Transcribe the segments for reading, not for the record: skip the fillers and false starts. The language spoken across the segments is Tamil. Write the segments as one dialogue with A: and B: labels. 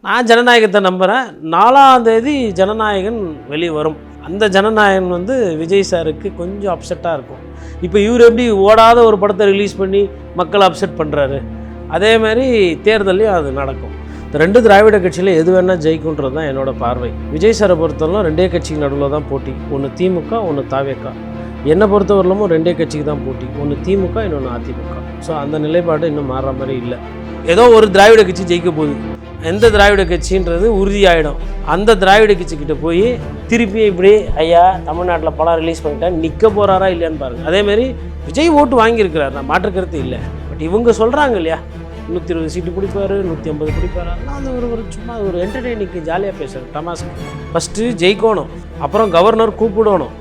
A: நான் ஜனநாயகத்தை நம்புகிறேன். 4ஆம் தேதி ஜனநாயகன் வெளியே வரும். அந்த ஜனநாயகன் வந்து விஜய் சாருக்கு கொஞ்சம் அப்செட்டாக இருக்கும். இப்போ இவர் எப்படி ஓடாத ஒரு படத்தை ரிலீஸ் பண்ணி மக்களை அப்செட் பண்ணுறாரு, அதே மாதிரி தேர்தலையும் அது நடக்கும். இந்த 2 திராவிட கட்சியில் எது வேணால் ஜெயிக்குன்றது தான் என்னோடய பார்வை. விஜய் சாரை பொறுத்தவரைக்கும் 2 கட்சிக்கு நடுவில் தான் போட்டி. ஒன்று திமுக, ஒன்று தாவேக. என்னை பொறுத்தவரையிலும் 2 கட்சிக்கு தான் போட்டி. ஒன்று திமுக, இன்னொன்று அதிமுக. ஸோ அந்த நிலைப்பாடு இன்னும் மாறுற மாதிரி இல்லை. ஏதோ ஒரு திராவிட கட்சி ஜெயிக்க போகுது, எந்த திராவிட கட்சின்றது உறுதியாகிடும். அந்த திராவிட கட்சிக்கிட்ட போய் திருப்பி இப்படி ஐயா தமிழ்நாட்டில் படம் ரிலீஸ் பண்ணிட்டேன் நிற்க போகிறாரா இல்லையான்னு பாருங்கள். அதேமாதிரி விஜய் ஓட்டு வாங்கியிருக்கிறார், நான் மாற்றுக்கிறது இல்லை. பட் இவங்க சொல்கிறாங்க இல்லையா 120 சீட்டு பிடிப்பார், 150 பிடிப்பார். அதெல்லாம் அந்த ஒரு சும்மா ஒரு என்டர்டெய்னிங்க்கு ஜாலியாக பேசுகிறார் தமாஸ்க்கு. ஃபஸ்ட்டு ஜெயிக்கணும், அப்புறம் கவர்னர் கூப்பிடணும்,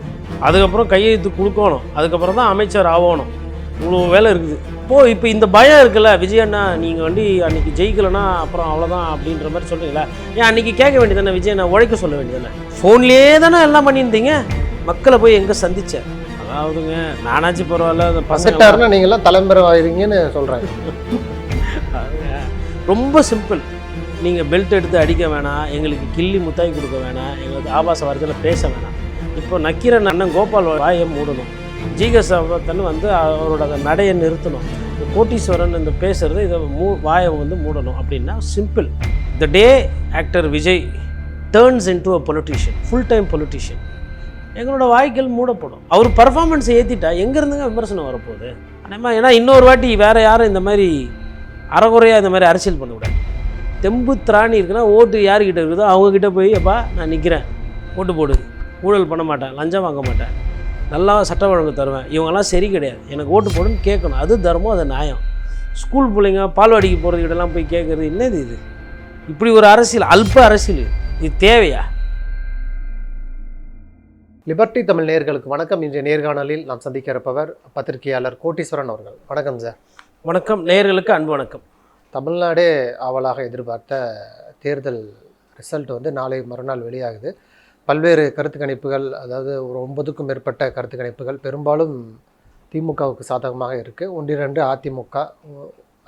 A: அதுக்கப்புறம் கையெழுத்து கொடுக்கணும், அதுக்கப்புறம் தான் அமைச்சர் ஆகணும். இவ்வளோ வேலை இருக்குது. இப்போ இந்த பயம் இருக்குல்ல, விஜய் அண்ணா நீங்கள் அன்றைக்கி ஜெயிக்கலைன்னா அப்புறம் அவ்வளோதான் அப்படின்ற மாதிரி சொல்கிறீங்களா? ஏன் அன்றைக்கி கேட்க வேண்டியதானே, விஜய் அண்ணா உழைக்க சொல்ல வேண்டியதானே? ஃபோன்லேயே தானே எல்லாம் பண்ணியிருந்தீங்க, மக்களை போய் எங்கே சந்தித்தேன்? அதாவதுங்க நானாச்சு பரவாயில்ல, அந்த பசங்க
B: நீங்களாம் தலைமுறை ஆயிருங்கன்னு சொல்கிறாங்க.
A: ரொம்ப சிம்பிள். நீங்கள் பெல்ட் எடுத்து அடிக்க வேணாம், எங்களுக்கு கிள்ளி முத்தாய் கொடுக்க வேணாம், எங்களுக்கு ஆபாச வார்த்தையில் பேச வேணாம். இப்போ நக்கீரன் அண்ணன் கோபால் வாயை மூடணும், ஜிகேசவத்தன் வந்து அவரோட நடையை நிறுத்தணும், கோட்டீஸ்வரன் இந்த பேசுகிறது இதை வாயை வந்து மூடணும். அப்படின்னா simple. The day actor Vijay turns into a politician, full time politician, எங்களோட வாய்க்கள் மூடப்படும். அவர் பர்ஃபார்மன்ஸை ஏற்றிட்டா எங்கேருந்துங்க விமர்சனம் வரப்போகுது? ஆனால் ஏன்னா இன்னொரு வாட்டி வேறு யாரும் இந்த மாதிரி அறகுறையாக இந்த மாதிரி அரசியல் பண்ணக்கூடாது. தெம்பு திராணி இருக்குன்னா ஓட்டு யார்கிட்ட இருக்குதோ அவங்கக்கிட்ட போய் அப்பா நான் நிற்கிறேன், ஓட்டு போடு, ஊழல் பண்ண மாட்டேன், லஞ்சம் வாங்க மாட்டேன், நல்லா சட்ட ஒழுங்கு தருவேன், இவங்கெல்லாம் சரி கிடையாது, எனக்கு ஓட்டு போடுன்னு கேட்கணும். அது தர்மம், அது நியாயம். ஸ்கூல் பிள்ளைங்க பால்வாடிக்கு போகிறதுக்கிட்டலாம் போய் கேட்குறது என்னது இது? இப்படி ஒரு அரசியல், அல்ப அரசியல், இது தேவையா?
B: லிபர்ட்டி தமிழ் நேயர்களுக்கு வணக்கம். இன்றைய நேர்காணலில் நாம் சந்திக்க இருப்பவர் பத்திரிகையாளர் கோட்டீஸ்வரன் அவர்கள். வணக்கம் சார்.
A: வணக்கம். நேயர்களுக்கு அன்பு வணக்கம்.
B: தமிழ்நாடே ஆவலாக எதிர்பார்த்த தேர்தல் ரிசல்ட் வந்து நாளை மறுநாள் வெளியாகுது. பல்வேறு கருத்து கணிப்புகள், அதாவது ஒரு 9க்கும் மேற்பட்ட கருத்து கணிப்புகள் பெரும்பாலும் திமுகவுக்கு சாதகமாக இருக்குது. 1-2 அதிமுக,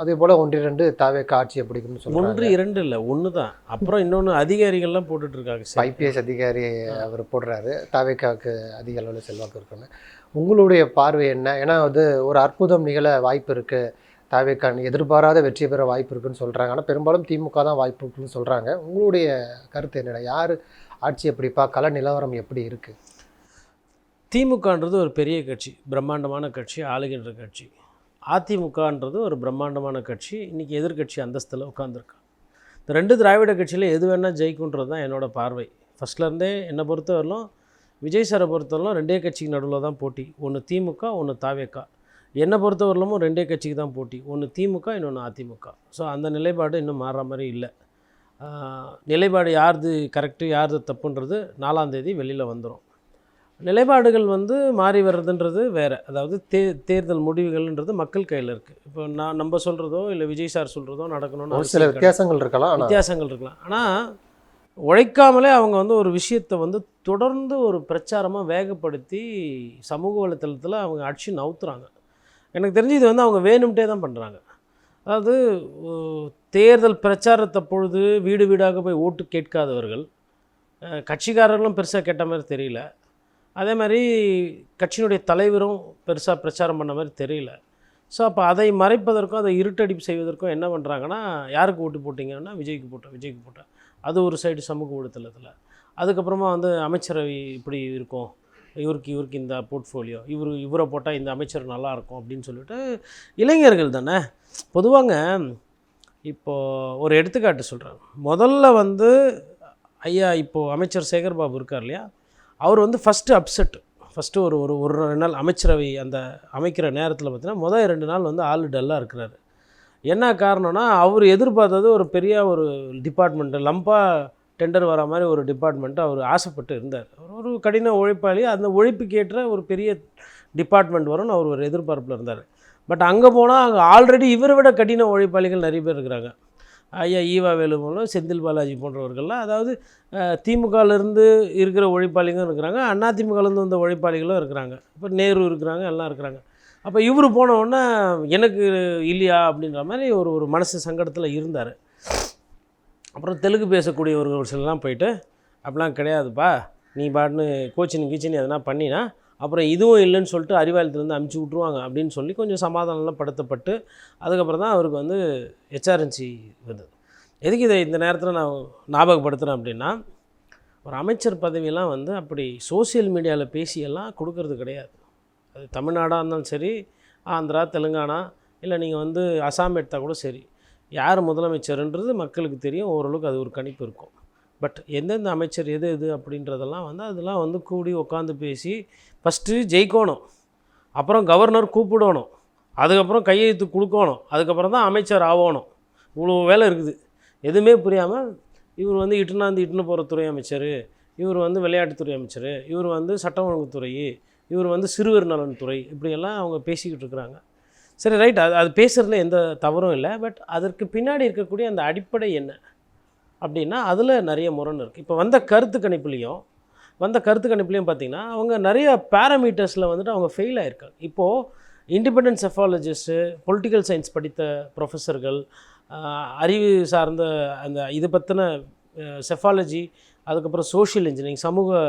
B: அதே போல் 1-2 தாவேக ஆட்சியை பிடிக்கும்னு சொல்லுவாங்க.
A: 1-2 இல்லை, 1 தான். அப்புறம் இன்னொன்று அதிகாரிகள்லாம் போட்டுட்ருக்காங்க.
B: ஐபிஎஸ் அதிகாரி அவர் போடுறாரு, தாவேகாவுக்கு அதிக அளவில் செல்வாக்கு இருக்குன்னு. உங்களுடைய பார்வை என்ன? ஏன்னா வந்து ஒரு அற்புதம் நிகழ வாய்ப்பு இருக்குது, தாவேகா எதிர்பாராத வெற்றி பெற வாய்ப்பு இருக்குன்னு சொல்கிறாங்க. ஆனால் பெரும்பாலும் திமுக தான் வாய்ப்பு இருக்குன்னு சொல்கிறாங்க. உங்களுடைய கருத்து என்னடா? யார் ஆட்சி எப்படிப்பா, கள நிலவரம் எப்படி இருக்குது?
A: திமுகன்றது ஒரு பெரிய கட்சி, பிரம்மாண்டமான கட்சி, ஆளுகின்ற கட்சி. அதிமுகன்றது ஒரு பிரம்மாண்டமான கட்சி, இன்றைக்கி எதிர்கட்சி அந்தஸ்தில் உட்காந்துருக்கா. இந்த 2 திராவிட கட்சியில் எது வேணால் ஜெயிக்குன்றது தான் என்னோடய பார்வை. ஃபஸ்ட்லேருந்தே என்னை பொறுத்தவரையிலும் விஜய் சாரை பொறுத்தவரையிலும் 2 கட்சிக்கு நடுவில் தான் போட்டி. ஒன்று திமுக, ஒன்று தாவேக. என்னை பொறுத்தவரையிலும் 2 கட்சிக்கு தான் போட்டி. ஒன்று திமுக, இன்னொன்று அதிமுக. ஸோ அந்த நிலைப்பாடு இன்னும் மாறுற மாதிரி இல்லை. நிலைப்பாடு யாருது கரெக்டு யாருது தப்புன்றது 4ஆம் தேதி வெளியில் வந்துடும். நிலைப்பாடுகள் வந்து மாறி வர்றதுன்றது வேறு. அதாவது தேர்தல் முடிவுகள்ன்றது மக்கள் கையில் இருக்குது. இப்போ நம்ம சொல்கிறதோ இல்லை விஜய் சார் சொல்கிறதோ நடக்கணும்னு
B: சில வித்தியாசங்கள்
A: இருக்கலாம். ஆனால் உழைக்காமலே அவங்க வந்து ஒரு விஷயத்தை வந்து தொடர்ந்து ஒரு பிரச்சாரமாக வேகப்படுத்தி சமூக வலைத்தளத்தில் அவங்க அடிச்சு நவுத்துறாங்க. எனக்கு தெரிஞ்சு இது வந்து அவங்க வேணும்ட்டே தான் பண்ணுறாங்க. அதாவது தேர்தல் பிரச்சாரத்தை பொழுது வீடு வீடாக போய் ஓட்டு கேட்காதவர்கள், கட்சிக்காரர்களும் பெருசாக கேட்ட மாதிரி தெரியல, அதே மாதிரி கட்சியினுடைய தலைவரும் பெருசாக பிரச்சாரம் பண்ண மாதிரி தெரியல. ஸோ அப்போ அதை மறைப்பதற்கும் அதை இருட்டடிப்பு செய்வதற்கும் என்ன பண்ணுறாங்கன்னா, யாருக்கு ஓட்டு போட்டிங்கன்னா விஜய்க்கு போட்டேன். அது ஒரு சைடு சமூக ஊடகத்தில். அதுக்கப்புறமா வந்து அமைச்சரவை இப்படி இருக்கும், இவருக்கு இந்த போர்ட்ஃபோலியோ, இவரை போட்டால் இந்த அமைச்சர் நல்லாயிருக்கும் அப்படின்னு சொல்லிட்டு இளைஞர்கள் தானே பொதுவாங்க. இப்போது ஒரு எடுத்துக்காட்டு சொல்கிறேன். முதல்ல வந்து ஐயா இப்போது அமைச்சர் சேகர்பாபு இருக்கார் இல்லையா, அவர் வந்து ஃபஸ்ட்டு ஒரு 2 நாள் அமைச்சரவை அந்த அமைக்கிற நேரத்தில் பார்த்தீங்கன்னா முதல் 2 நாள் வந்து ஆள் டல்லாக இருக்கிறாரு. என்ன காரணம்னா, அவர் எதிர்பார்த்தது ஒரு பெரிய ஒரு டிபார்ட்மெண்ட்டு, லம்பாக டெண்டர் வர மாதிரி ஒரு டிபார்ட்மெண்ட்டு அவர் ஆசைப்பட்டு இருந்தார். ஒரு கடின உழைப்பாளி, அந்த உழைப்புக்கு ஏற்ற ஒரு பெரிய டிபார்ட்மெண்ட் வரும்னு அவர் ஒரு எதிர்பார்ப்பில் இருந்தார். பட் அங்கே போனால் அங்கே ஆல்ரெடி இவரை விட கடின உழைப்பாளிகள் நிறைய பேர் இருக்கிறாங்க. ஐயா ஈவா வேலுமூலம், செந்தில் பாலாஜி போன்றவர்கள்லாம், அதாவது திமுகலேருந்து இருக்கிற உழைப்பாளிகளும் இருக்கிறாங்க, அதிமுகலேருந்து வந்த உழைப்பாளிகளும் இருக்கிறாங்க, இப்போ நேரு இருக்கிறாங்க, எல்லாம் இருக்கிறாங்க. அப்போ இவர் போனவுடனே எனக்கு இல்லையா அப்படின்ற மாதிரி ஒரு மனசு சங்கடத்தில் இருந்தார். அப்புறம் தெலுங்கு பேசக்கூடியவர்கள் ஒரு சிலலாம் போயிட்டு அப்படிலாம் கிடையாதுப்பா, நீ பாட்டுன்னு கோச்சின் கீச்சின்னு எதனா பண்ணினா அப்புறம் இதுவும் இல்லைன்னு சொல்லிட்டு அறிவாலயத்துலேருந்து அமுச்சு விட்ருவாங்க அப்படின்னு சொல்லி கொஞ்சம் சமாதானம்லாம் படுத்தப்பட்டு அதுக்கப்புறம் தான் அவருக்கு வந்து ஹெச்ஆர்என்சி வந்தது. எதுக்கு இதை இந்த நேரத்தில் நான் ஞாபகப்படுத்துகிறேன் அப்படின்னா, ஒரு அமைச்சர் பதவியெல்லாம் வந்து அப்படி சோசியல் மீடியாவில் பேசியெல்லாம் கொடுக்கறது கிடையாது. அது தமிழ்நாடாக இருந்தாலும் சரி, ஆந்திரா, தெலுங்கானா, இல்லை நீங்கள் வந்து அசாம் எடுத்தால் கூட சரி, யார் முதலமைச்சருன்றது மக்களுக்கு தெரியும், ஓரளவுக்கு அது ஒரு கணிப்பு இருக்கும். பட் எந்தெந்த அமைச்சர் எது எது அப்படின்றதெல்லாம் வந்து அதெல்லாம் வந்து கூடி உட்காந்து பேசி ஃபஸ்ட்டு ஜெயிக்கணும், அப்புறம் கவர்னர் கூப்பிடணும், அதுக்கப்புறம் கையெழுத்து கொடுக்கணும், அதுக்கப்புறம் தான் அமைச்சர் ஆகணும். இவ்வளோ வேலை இருக்குது. எதுவுமே புரியாமல் இவர் வந்து இட்டுன்னு போகிற துறை அமைச்சர், இவர் வந்து விளையாட்டுத்துறை அமைச்சர், இவர் வந்து சட்டம் ஒழுங்குத்துறை, இவர் வந்து சிறுவர் நலன்துறை, இப்படியெல்லாம் அவங்க பேசிக்கிட்டு இருக்கிறாங்க. சரி, ரைட், அது பேசுகிறதுல எந்த தவறும் இல்லை. பட் அதற்கு பின்னாடி இருக்கக்கூடிய அந்த அடிப்படை என்ன அப்படின்னா அதில் நிறைய முரண் இருக்குது. இப்போ வந்த கருத்து கணிப்புலையும் பார்த்திங்கன்னா அவங்க நிறைய பேராமீட்டர்ஸில் வந்துட்டு அவங்க ஃபெயில் ஆகிருக்காங்க. இப்போது இண்டிபெண்டன்ட் செஃபாலஜிஸ்ட்டு, பொலிட்டிக்கல் சயின்ஸ் படித்த ப்ரொஃபஸர்கள், அறிவு சார்ந்த அந்த இது பற்றின செஃபாலஜி, அதுக்கப்புறம் சோஷியல் இன்ஜினியரிங், சமூக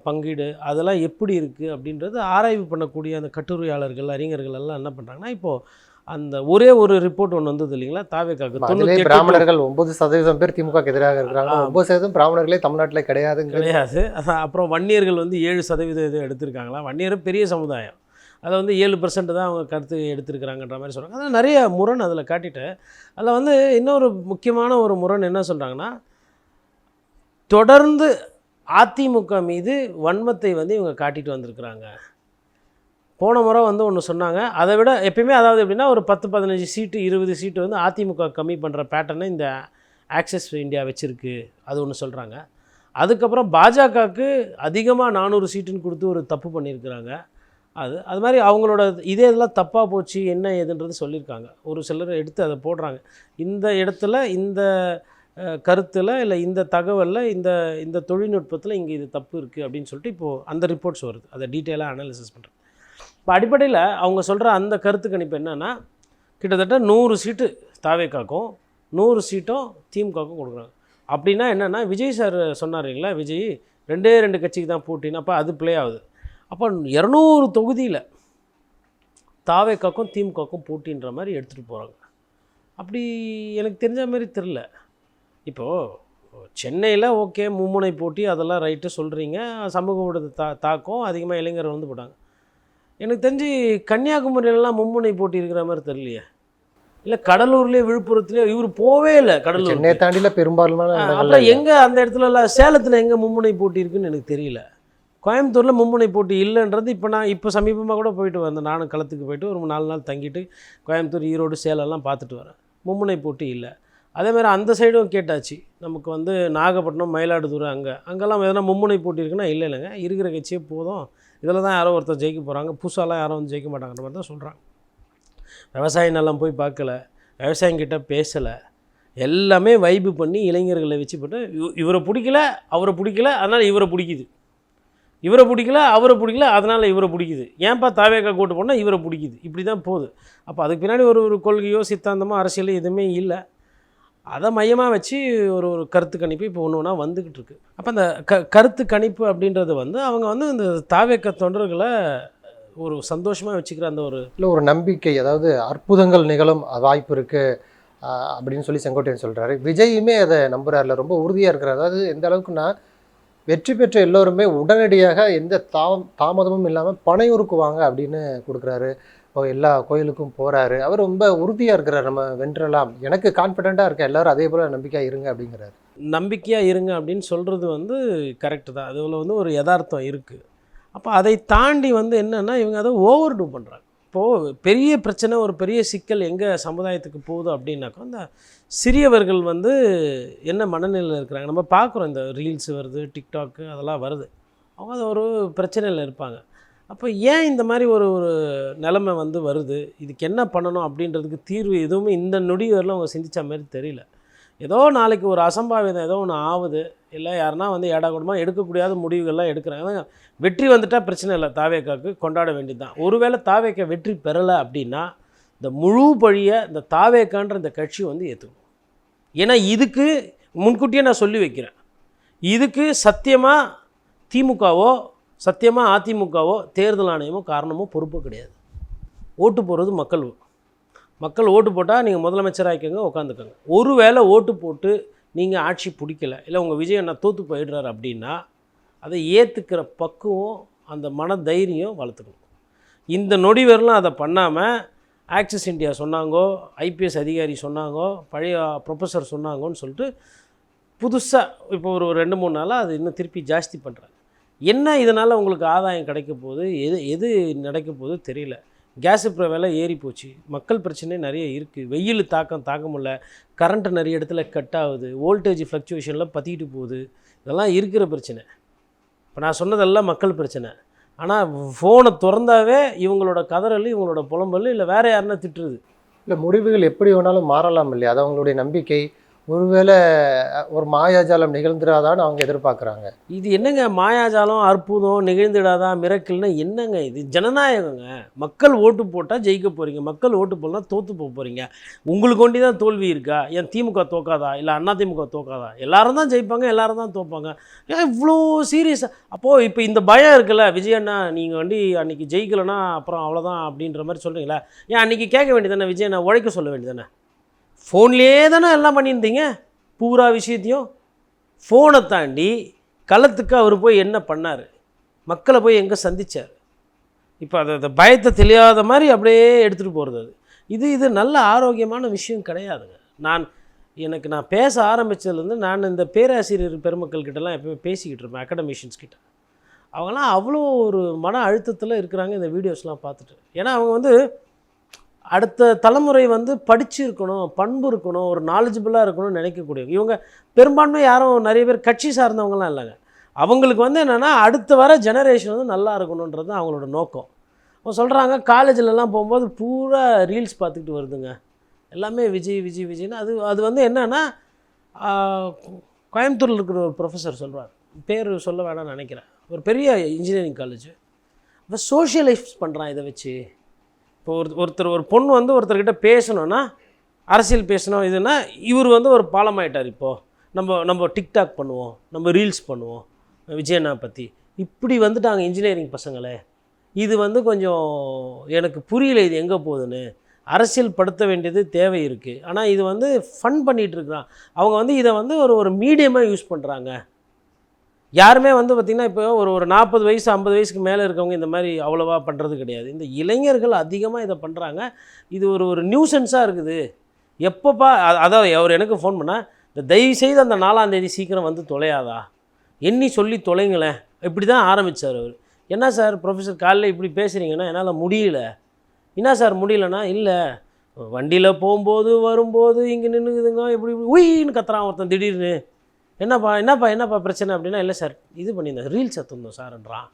A: பங்கீடு, அதெல்லாம் எப்படி இருக்குது அப்படின்றது ஆராய்வு பண்ணக்கூடிய அந்த கட்டுரையாளர்கள், அறிஞர்கள் எல்லாம் என்ன பண்ணுறாங்கன்னா, இப்போது அந்த ஒரே ஒரு ரிப்போர்ட் ஒன்று வந்தது இல்லைங்களா, தாவேக்காக்கு 98
B: பிராமணர்கள் 9% பேர் திமுக எதிராக இருக்கிறாங்க, 9% பிராமணர்களே தமிழ்நாட்டில் கிடையாது.
A: அப்புறம் வன்னியர்கள் வந்து 7% இது எடுத்திருக்காங்களா. வன்னியரும் பெரிய சமுதாயம், அதை வந்து 7% தான் அவங்க கருத்து எடுத்திருக்கிறாங்கன்ற மாதிரி சொல்கிறாங்க. அதனால் நிறைய முரண் அதில் காட்டிட்டு, அதில் வந்து இன்னொரு முக்கியமான ஒரு முரண் என்ன சொல்கிறாங்கன்னா, தொடர்ந்து அதிமுக மீது வன்மத்தை வந்து இவங்க காட்டிட்டு வந்திருக்கிறாங்க. போன முறை வந்து ஒன்று சொன்னாங்க, அதை விட எப்பயுமே அதாவது எப்படின்னா ஒரு 10-15 சீட்டு 20 சீட்டு வந்து அதிமுக கம்மி பண்ணுற பேட்டர்னை இந்த ஆக்சஸ் இந்தியா வச்சுருக்கு, அது ஒன்று சொல்கிறாங்க. அதுக்கப்புறம் பாஜகவுக்கு அதிகமாக 400 சீட்டுன்னு கொடுத்து ஒரு தப்பு பண்ணியிருக்கிறாங்க. அது மாதிரி அவங்களோட இதெல்லாம் தப்பாக போச்சு என்ன ஏதுன்றது சொல்லியிருக்காங்க. ஒரு சிலர் எடுத்து அதை போடுறாங்க. இந்த இடத்துல இந்த கருத்தில் இல்லை இந்த தகவலில் இந்த தொழில்நுட்பத்தில் இங்கே இது தப்பு இருக்குது அப்படின்னு சொல்லிட்டு இப்போது அந்த ரிப்போர்ட்ஸ் வருது. அதை டீட்டெயிலாக அனாலிசிஸ் பண்ணுறேன். இப்போ அடிப்படையில் அவங்க சொல்கிற அந்த கருத்து கணிப்பு என்னென்னா, கிட்டத்தட்ட 100 சீட்டு தாவேக்காக்கும் 100 சீட்டும் திமுகவுக்கும் கொடுக்குறாங்க. அப்படின்னா என்னென்னா, விஜய் சார் சொன்னாருங்களா, விஜய் 2 கட்சிக்கு தான் போட்டின்னு, அப்போ அது ப்ளே ஆகுது. அப்போ 200 தொகுதியில் தாவேக்காக்கும் திமுகவுக்கும் போட்டின்ற மாதிரி எடுத்துகிட்டு போகிறாங்க. அப்படி எனக்கு தெரிஞ்ச மாதிரி தெரில. இப்போது சென்னையில் ஓகே மும்முனை போட்டி அதெல்லாம் ரைட்டு சொல்கிறீங்க, சமூக ஊடக தாக்கம் அதிகமாக இளைஞர்கள் வந்து போட்டாங்க. எனக்கு தெரிஞ்சு கன்னியாகுமரியிலலாம் மும்முனை போட்டி இருக்கிற மாதிரி தெரியலையே. இல்லை கடலூர்லேயே விழுப்புரத்துலேயே இவர் போவே இல்லை. கடலூர்
B: சென்னை தாண்டியில் பெரும்பாலுமான
A: அப்புறம் எங்கே அந்த இடத்துலலாம் சேலத்தில் எங்கே மும்முனை போட்டி இருக்குதுன்னு எனக்கு தெரியல. கோயம்புத்தூரில் மும்முனை போட்டி இல்லைன்றது இப்போ சமீபமாக கூட போயிட்டு வந்தேன். நானும் களத்துக்கு போயிட்டு ஒரு 4 நாள் தங்கிட்டு கோயம்புத்தூர், ஈரோடு, சேலம்லாம் பார்த்துட்டு வரேன். மும்முனை போட்டி இல்லை. அதேமாதிரி அந்த சைடும் கேட்டாச்சு, நமக்கு வந்து நாகப்பட்டினம், மயிலாடுதுறை அங்கெல்லாம் எதனா மும்முனை போட்டி இருக்குன்னா இல்லைங்க, இருக்கிற கட்சியே போதும், இதில் தான் யாரோ ஒருத்தர் ஜெயிக்க போகிறாங்க, புதுசாலாம் யாரும் வந்து ஜெயிக்க மாட்டாங்கன்ற மாதிரி தான் சொல்கிறாங்க. விவசாய நிலம் போய் பார்க்கல, விவசாயிங்கிட்ட பேசலை, எல்லாமே வைப்பு பண்ணி இளைஞர்களை வச்சு போட்டு இவரை பிடிக்கல அவரை பிடிக்கல அதனால் இவரை பிடிக்குது, இவரை பிடிக்கல அவரை பிடிக்கல அதனால் இவரை பிடிக்குது, ஏன்பா தாவேக்கா கூட்டு போனால் இவரை பிடிக்குது, இப்படி தான் போகுது. அப்போ அதுக்கு பின்னாடி ஒரு கொள்கையோ சித்தாந்தமோ அரசியலோ எதுவுமே இல்லை. அதை மையமாக வச்சு ஒரு கருத்து கணிப்பு இப்போ ஒன்று ஒன்றா வந்துக்கிட்டு இருக்கு. அப்போ அந்த கருத்து கணிப்பு அப்படின்றது வந்து அவங்க வந்து இந்த தாவேக்கா தொண்டர்களை ஒரு சந்தோஷமாக வச்சுக்கிற அந்த
B: ஒரு நம்பிக்கை, அதாவது அற்புதங்கள் நிகழும் வாய்ப்பு இருக்குது அப்படின்னு சொல்லி செங்கோட்டையன் சொல்கிறாரு. விஜயுமே அதை நம்புறாருல, ரொம்ப உறுதியாக இருக்கிறார். அதாவது எந்த அளவுக்குன்னா, வெற்றி பெற்ற எல்லோருமே உடனடியாக எந்த தாமதமும் இல்லாமல் பனையூருக்கு வாங்க அப்படின்னு கொடுக்குறாரு. இப்போ எல்லா கோயிலுக்கும் போகிறாரு. அவர் ரொம்ப உறுதியாக இருக்கிறார், நம்ம வென்றலாம், எனக்கு கான்ஃபிடெண்ட்டாக இருக்கேன், எல்லோரும் அதே போல் நம்பிக்கையாக இருங்க அப்படிங்கிறாரு.
A: நம்பிக்கையாக இருங்க அப்படின்னு சொல்கிறது வந்து கரெக்டு தான், அதில் வந்து ஒரு யதார்த்தம் இருக்குது. அப்போ அதை தாண்டி வந்து என்னென்னா இவங்க அதை ஓவர் டூ பண்ணுறாங்க. இப்போது பெரிய பிரச்சனை, ஒரு பெரிய சிக்கல் எங்கே சமுதாயத்துக்கு போகுது அப்படின்னாக்கா, இந்த சிறியவர்கள் வந்து என்ன மனநிலையில் இருக்கிறாங்க நம்ம பார்க்குறோம். இந்த ரீல்ஸ் வருது, டிக்டாக்கு அதெல்லாம் வருது, அவங்க அது ஒரு பிரச்சனையில் இருப்பாங்க. அப்போ ஏன் இந்த மாதிரி ஒரு நிலைமை வந்து வருது, இதுக்கு என்ன பண்ணணும் அப்படின்றதுக்கு தீர்வு எதுவுமே இந்த நொடி வரலாம் அவங்க சிந்தித்த மாதிரி தெரியல. ஏதோ நாளைக்கு ஒரு அசம்பாவிதம் ஏதோ ஒன்று ஆகுது, இல்லை யாருன்னா வந்து ஏடாகூடமாக எடுக்கக்கூடாத முடிவுகள்லாம் எடுக்கிறாங்க. வெற்றி வந்துட்டால் பிரச்சனை இல்லை, தாவேக்காவுக்கு கொண்டாட வேண்டியது தான். ஒருவேளை தாவேக்கா வெற்றி பெறலை அப்படின்னா இந்த முழு பழியை இந்த தாவேக்கான்ற இந்த கட்சி வந்து ஏற்றுக்கணும். ஏன்னா இதுக்கு முன்கூட்டியே நான் சொல்லி வைக்கிறேன். இதுக்கு சத்தியமாக திமுகவோ சத்தியமாக அதிமுகவோ தேர்தல் ஆணையமோ காரணமோ பொறுப்பு கிடையாது. ஓட்டு போடுறது மக்கள். மக்கள் ஓட்டு போட்டால் நீங்கள் முதலமைச்சராகிக்கங்க, உட்காந்துக்கோங்க. ஒரு வேளை ஓட்டு போட்டு நீங்கள் ஆட்சி பிடிக்கல, இல்லை உங்கள் விஜய் அண்ணா தோற்று போயிடுறாரு அப்படின்னா அதை ஏற்றுக்கிற பக்குவம், அந்த மன தைரியம் வளர்த்துக்கணும். இந்த நொடி வரலாம் அதை பண்ணாமல் ஆக்சிஸ் இந்தியா சொன்னாங்கோ, ஐபிஎஸ் அதிகாரி சொன்னாங்கோ, பழைய ப்ரொஃபஸர் சொன்னாங்கன்னு சொல்லிட்டு புதுசாக இப்போ ஒரு 2-3 நாளாக அது இன்னும் திருப்பி ஜாஸ்தி பண்ணுறாங்க. என்ன இதனால் உங்களுக்கு ஆதாயம் கிடைக்க போகுது, எது நடக்க போகுது தெரியல. கேஸ் விலை ஏறி போச்சு, மக்கள் பிரச்சனை நிறைய இருக்குது, வெயில் தாக்க முடியல, கரண்ட்டு நிறைய இடத்துல கட் ஆகுது, வோல்டேஜ் ஃப்ளக்சுவேஷனில் பற்றிக்கிட்டு போகுது. இதெல்லாம் இருக்கிற பிரச்சனை. இப்போ நான் சொன்னதெல்லாம் மக்கள் பிரச்சனை. ஆனால் ஃபோனை திறந்தாவே இவங்களோட கதறல், இவங்களோட புலம்பல், இல்லை வேறு யாருன்னா திட்டுறது.
B: இல்லை, முடிவுகள் எப்படி வேணாலும் மாறலாம் இல்லையா? அது அவங்களுடைய நம்பிக்கை. ஒருவேளை ஒரு மாயாஜாலம் நிகழ்ந்துடாதான்னு அவங்க எதிர்பார்க்குறாங்க.
A: இது என்னங்க மாயாஜாலம், அற்புதம், நிகழ்ந்துடாதா, மிரக்கல்னா என்னங்க இது? ஜனநாயகங்க. மக்கள் ஓட்டு போட்டால் ஜெயிக்க போகிறீங்க, மக்கள் ஓட்டு போடலாம் தோற்று போகிறீங்க. உங்களுக்கு ஒண்டி தான் தோல்வி இருக்கா? ஏன் திமுக தோக்காதா, இல்லை அதிமுக தோக்காதா? எல்லாரும் தான் ஜெயிப்பாங்க, எல்லாரும் தான் தோப்பாங்க. ஏன் இவ்வளோ சீரியஸாக? அப்போது இப்போ இந்த பயம் இருக்குல்ல, விஜய் அண்ணா நீங்கள் அன்றைக்கி ஜெயிக்கலைன்னா அப்புறம் அவ்வளோதான் அப்படின்ற மாதிரி சொல்கிறீங்களா? ஏன் அன்றைக்கி கேட்க வேண்டியதானே, விஜய் அண்ணா உழைக்க சொல்ல வேண்டியதானே? ஃபோன்லேயே தானே எல்லாம் பண்ணியிருந்தீங்க பூரா விஷயத்தையும். ஃபோனை தாண்டி களத்துக்கு அவர் போய் என்ன பண்ணார், மக்களை போய் எங்கே சந்தித்தார்? இப்போ அதை பயத்தை தெரியாத மாதிரி அப்படியே எடுத்துகிட்டு போகிறது. இது நல்ல ஆரோக்கியமான விஷயம் கிடையாதுங்க. நான் பேச ஆரம்பித்ததுலேருந்து நான் இந்த பேராசிரியர் பெருமக்கள்கிட்டலாம் எப்பவுமே பேசிக்கிட்டு இருப்பேன், அகடமிஷியன்ஸ் கிட்ட. அவங்களாம் அவ்வளோ ஒரு மன அழுத்தத்தில் இருக்கிறாங்க இந்த வீடியோஸ்லாம் பார்த்துட்டு. ஏன்னா அவங்க அடுத்த தலைமுறை படித்து இருக்கணும், பண்பு இருக்கணும், ஒரு நாலேஜபிளாக இருக்கணும்னு நினைக்கக்கூடியவங்க. இவங்க பெரும்பான்மை யாரும் நிறைய பேர் கட்சி சார்ந்தவங்களாம் இல்லைங்க. அவங்களுக்கு என்னென்னா அடுத்த வர ஜெனரேஷன் நல்லா இருக்கணுன்றது தான் அவங்களோட நோக்கம். அவங்க சொல்கிறாங்க காலேஜிலலாம் போகும்போது பூரா ரீல்ஸ் பார்த்துக்கிட்டு வருதுங்க, எல்லாமே விஜய் விஜய் விஜய்னு. அது என்னென்னா கோயம்புத்தூரில் இருக்கிற ஒரு ப்ரொஃபஸர் சொல்கிறார், பேர் சொல்ல வேணாம்னு நினைக்கிறேன், ஒரு பெரிய இன்ஜினியரிங் காலேஜ். இப்போ சோஷியலைஸ் பண்ணுறான் இதை வச்சு. இப்போ ஒரு பொண்ணு ஒருத்தர்கிட்ட பேசணுன்னா, அரசியல் பேசணும் இதுன்னா, இவர் ஒரு பாலமாயிட்டார். இப்போது நம்ம டிக்டாக் பண்ணுவோம், நம்ம ரீல்ஸ் பண்ணுவோம் விஜயண்ணா பற்றி. இப்படி வந்துட்டாங்க இன்ஜினியரிங் பசங்களே. இது கொஞ்சம் எனக்கு புரியல, இது எங்கே போகுதுன்னு. அரசியல் படுத்த வேண்டியது தேவை இருக்குது. ஆனால் இது ஃபன் பண்ணிகிட்ருக்குறான். அவங்க இதை ஒரு மீடியமாக யூஸ் பண்ணுறாங்க. யாருமே பார்த்திங்கன்னா இப்போ ஒரு 40 வயசு 50 வயசுக்கு மேலே இருக்கவங்க இந்த மாதிரி அவ்வளோவா பண்ணுறது கிடையாது. இந்த இளைஞர்கள் அதிகமாக இதை பண்ணுறாங்க. இது ஒரு நியூசன்ஸாக இருக்குது. எப்போப்பா அதாவது அவர் எனக்கு ஃபோன் பண்ணால், இந்த தயவுசெய்து அந்த 4ஆம் தேதி சீக்கிரம் தொலையாதா, எண்ணி சொல்லி தொலைங்களேன், இப்படி தான் ஆரம்பித்தார் அவர். என்ன சார் ப்ரொஃபஸர் காலையில் இப்படி பேசுகிறீங்கன்னா, என்னால் முடியல. என்ன சார் முடியலன்னா, இல்லை வண்டியில் போகும்போது வரும்போது இங்கே நின்றுக்குதுங்க, இப்படி உயின்னு கத்துறான் ஒருத்தன் திடீர்னு. என்னப்பா பிரச்சனை அப்படின்னா, இல்லை சார் இது பண்ணியிருந்தேன், ரீல்ஸ் எடுத்துருந்தோம் சார்ன்றான்.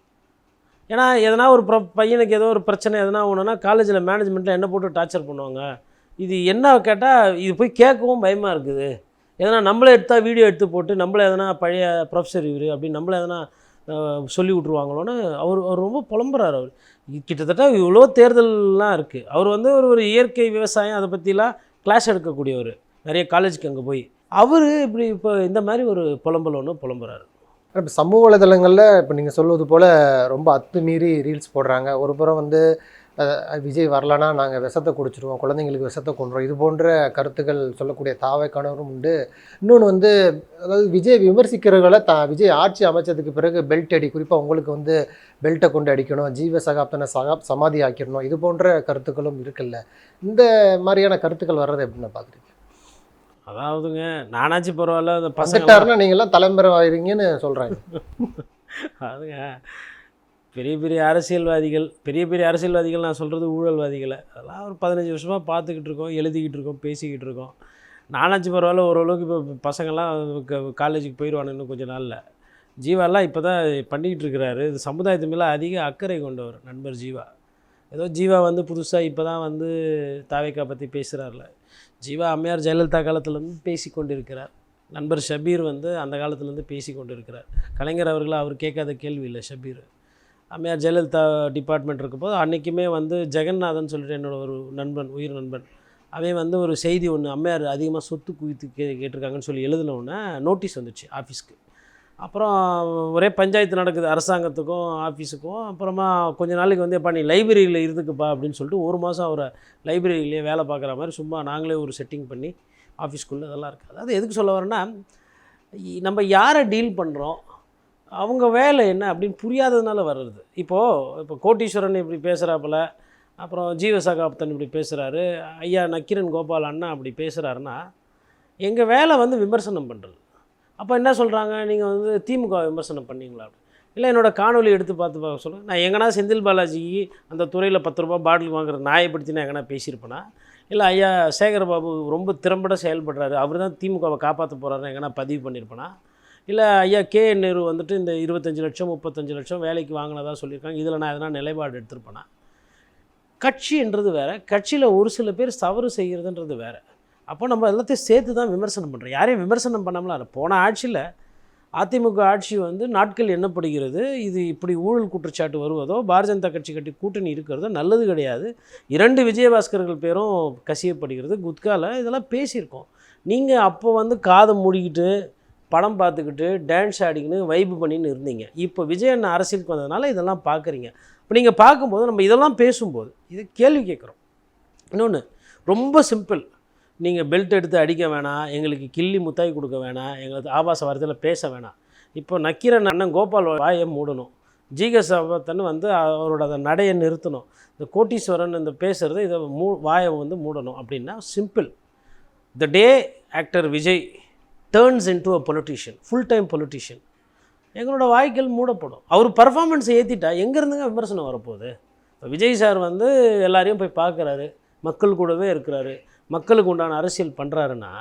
A: ஏன்னா எதனா ஒரு பையனுக்கு ஏதோ ஒரு பிரச்சனை எதனா ஒன்றுனா காலேஜில் மேனேஜ்மெண்ட்டில் என்ன போட்டு டார்ச்சர் பண்ணுவாங்க. இது என்ன கேட்டால் இது போய் கேட்கவும் பயமாக இருக்குது. எதனா நம்மளே எடுத்தால் வீடியோ எடுத்து போட்டு நம்மளே எதனா பழைய ப்ரொஃபஸர் இவர் அப்படின்னு நம்மளே எதனா சொல்லி விட்ருவாங்களோன்னு அவர் ரொம்ப புலம்புறார். அவர் கிட்டத்தட்ட இவ்வளோ தேர்தல்லாம் இருக்குது. அவர் ஒரு இயற்கை விவசாயம் அதை பற்றிலாம் கிளாஸ் எடுக்கக்கூடியவர், நிறைய காலேஜுக்கு அங்கே போய். அவர் இப்படி இப்போ இந்த மாதிரி ஒரு புலம்பல் ஒன்று புலம்புறாரு.
B: இப்போ சமூக வலைதளங்களில் இப்போ நீங்கள் சொல்வது போல் ரொம்ப அத்துமீறி ரீல்ஸ் போடுறாங்க. ஒரு புறம் விஜய் வரலன்னா நாங்கள் விஷத்தை குடிச்சிடுவோம், குழந்தைங்களுக்கு விஷத்தை கொண்டுறோம், இது போன்ற கருத்துக்கள் சொல்லக்கூடிய தாவைக்கானவரும் உண்டு. இன்னொன்று அதாவது விஜய் விமர்சிக்கிறவர்களை விஜய் ஆட்சி அமைச்சதுக்கு பிறகு பெல்ட் அடி, குறிப்பாக உங்களுக்கு பெல்ட்டை கொண்டு அடிக்கணும், ஜீவ சகாப்தனை சமாதி ஆக்கிடணும், இது போன்ற கருத்துக்களும் இருக்குல்ல. இந்த மாதிரியான கருத்துக்கள் வர்றது எப்படின்னு பார்க்குறீங்க?
A: அதாவதுங்க, நானாச்சு பரவாயில்ல, அந்த
B: பசங்களாருன்னா நீங்களாம் தலைமுறை ஆயிருங்கன்னு சொல்கிறாங்க.
A: அதுங்க பெரிய பெரிய அரசியல்வாதிகள் நான் சொல்கிறது ஊழல்வாதிகளை, அதெல்லாம் ஒரு 15 வருஷமாக பார்த்துக்கிட்டு இருக்கோம், எழுதிக்கிட்டு இருக்கோம், பேசிக்கிட்டு இருக்கோம். நானாச்சு பரவாயில்ல, ஓரளவுக்கு இப்போ பசங்கள்லாம் காலேஜுக்கு போயிடுவானு இன்னும் கொஞ்சம் நாளில். ஜீவாலாம் இப்போ தான் பண்ணிக்கிட்டு இருக்கிறாரு. இது சமுதாயத்து மேலே அதிக அக்கறை கொண்டவர் நண்பர் ஜீவா. ஏதோ ஜீவா புதுசாக இப்போ தான் தாவேக்கா பற்றி பேசுகிறார்ல. ஜீவா அம்மையார் ஜெயலலிதா காலத்துலேருந்து பேசி கொண்டிருக்கிறார். நண்பர் ஷபீர் அந்த காலத்துலேருந்து பேசி கொண்டிருக்கிறார். கலைஞர் அவர் கேட்காத கேள்வி இல்லை. ஷபீர் அம்மையார் ஜெயலலிதா டிபார்ட்மெண்ட் இருக்கும்போது அன்றைக்குமே ஜெகநாதன் சொல்லிட்டு என்னோட ஒரு நண்பன், உயிர் நண்பன், அவன் வந்து ஒரு செய்தி ஒன்று அம்மையார் அதிகமாக சொத்து குவித்து கேட்டிருக்காங்கன்னு சொல்லி எழுதினோடனே நோட்டீஸ் வந்துச்சு ஆஃபீஸ்க்கு. அப்புறம் ஒரே பஞ்சாயத்து நடக்குது அரசாங்கத்துக்கும் ஆஃபீஸுக்கும். அப்புறமா கொஞ்ச நாளைக்கு வந்து எப்பா நீ லைப்ரரியில் இருந்துக்குப்பா அப்படின்னு சொல்லிட்டு 1 மாதம் அவரை லைப்ரரியிலே வேலை பார்க்குற மாதிரி சும்மா நாங்களே ஒரு செட்டிங் பண்ணி ஆஃபீஸ்க்குள்ளே இதெல்லாம் இருக்குது. அதாவது எதுக்கு சொல்ல வரேன்னா, நம்ம யாரை டீல் பண்ணுறோம், அவங்க வேலை என்ன அப்படின்னு புரியாததுனால வர்றது. இப்போ கோட்டீஸ்வரன் இப்படி பேசுகிறாப்புல, அப்புறம் ஜீவசகாப்தன் இப்படி பேசுகிறாரு, ஐயா நக்கீரன் கோபால் அண்ணா அப்படி பேசுகிறாருன்னா, எங்கள் வேலை வந்து விமர்சனம் பண்ணுறது. அப்போ என்ன சொல்கிறாங்க, நீங்கள் வந்து திமுக விமர்சனம் பண்ணீங்களா? இல்லை என்னோடய காணொலி எடுத்து பார்க்க சொல்லுங்கள். நான் எங்கன்னா செந்தில் பாலாஜிக்கு அந்த துறையில் 10 ரூபா பாட்டில் வாங்குற நாயப்படுத்தி நான் எங்கன்னா பேசியிருப்பேனா? இல்லை ஐயா சேகர்பாபு ரொம்ப திறம்பட செயல்படுறாரு, அவர் தான் திமுகவை காப்பாற்ற போகிறாருன்னு எங்கன்னா பதிவு பண்ணியிருப்பேனா? இல்லை ஐயா KN நேரு வந்துட்டு இந்த 25 லட்சம் 35 லட்சம் வேலைக்கு வாங்கினதா சொல்லியிருக்காங்க, இதில் நான் எதனா நிலைப்பாடு எடுத்திருப்பேனா? கட்சின்றது வேறு, கட்சியில் ஒரு சில பேர் தவறு செய்கிறதுன்றது வேறு. அப்போ நம்ம எல்லாத்தையும் சேர்த்து தான் விமர்சனம் பண்ணுறோம். யாரையும் விமர்சனம் பண்ணாமலாம் இல்லை. போன ஆட்சியில் அதிமுக ஆட்சி வந்து நாட்கள் எண்ணப்படுகிறது. இது இப்படி ஊழல் குற்றச்சாட்டு வருவதோ, பாரதிய ஜனதா கட்சி கட்டி கூட்டணி இருக்கிறதோ நல்லது கிடையாது. 2 விஜயபாஸ்கர்கள் பேரும் கசியப்படுகிறது. குட்காவில் இதெல்லாம் பேசியிருக்கோம். நீங்கள் அப்போ வந்து காதை மூடிக்கிட்டு படம் பார்த்துக்கிட்டு டான்ஸ் ஆடிக்கின்னு வைப்பு பண்ணின்னு இருந்தீங்க. இப்போ விஜய் அண்ணன் அரசியலுக்கு வந்ததுனால இதெல்லாம் பார்க்குறீங்க. இப்போ நீங்கள் பார்க்கும்போது நம்ம இதெல்லாம் பேசும்போது இது கேள்வி கேட்குறோம். இன்னொன்று ரொம்ப சிம்பிள், நீங்கள் பெல்ட் எடுத்து அடிக்க வேணாம், எங்களுக்கு கிள்ளி முத்தாய் கொடுக்க வேணாம், எங்களுக்கு ஆபாச வார்த்தையில் பேச வேணாம். இப்போ நக்கீரன் அண்ணன் கோபால் வாயை மூடணும், ஜீகசபத்தன் வந்து அவரோட அந்த நடையை நிறுத்தணும், இந்த கோட்டீஸ்வரன் இந்த பேசுகிறது இதை வாயை வந்து மூடணும். அப்படின்னா simple. The day actor Vijay turns into a politician, full time politician, எங்களோட வாய்க்கள் மூடப்படும். அவர் பர்ஃபார்மன்ஸை ஏற்றிட்டா எங்கேருந்துங்க விமர்சனம் வரப்போகுது? இப்போ விஜய் சார் வந்து எல்லாரையும் போய் பார்க்குறாரு, மக்கள் கூடவே இருக்கிறாரு, மக்களுக்கு உண்டான அரசியல் பண்ணுறாருன்னா,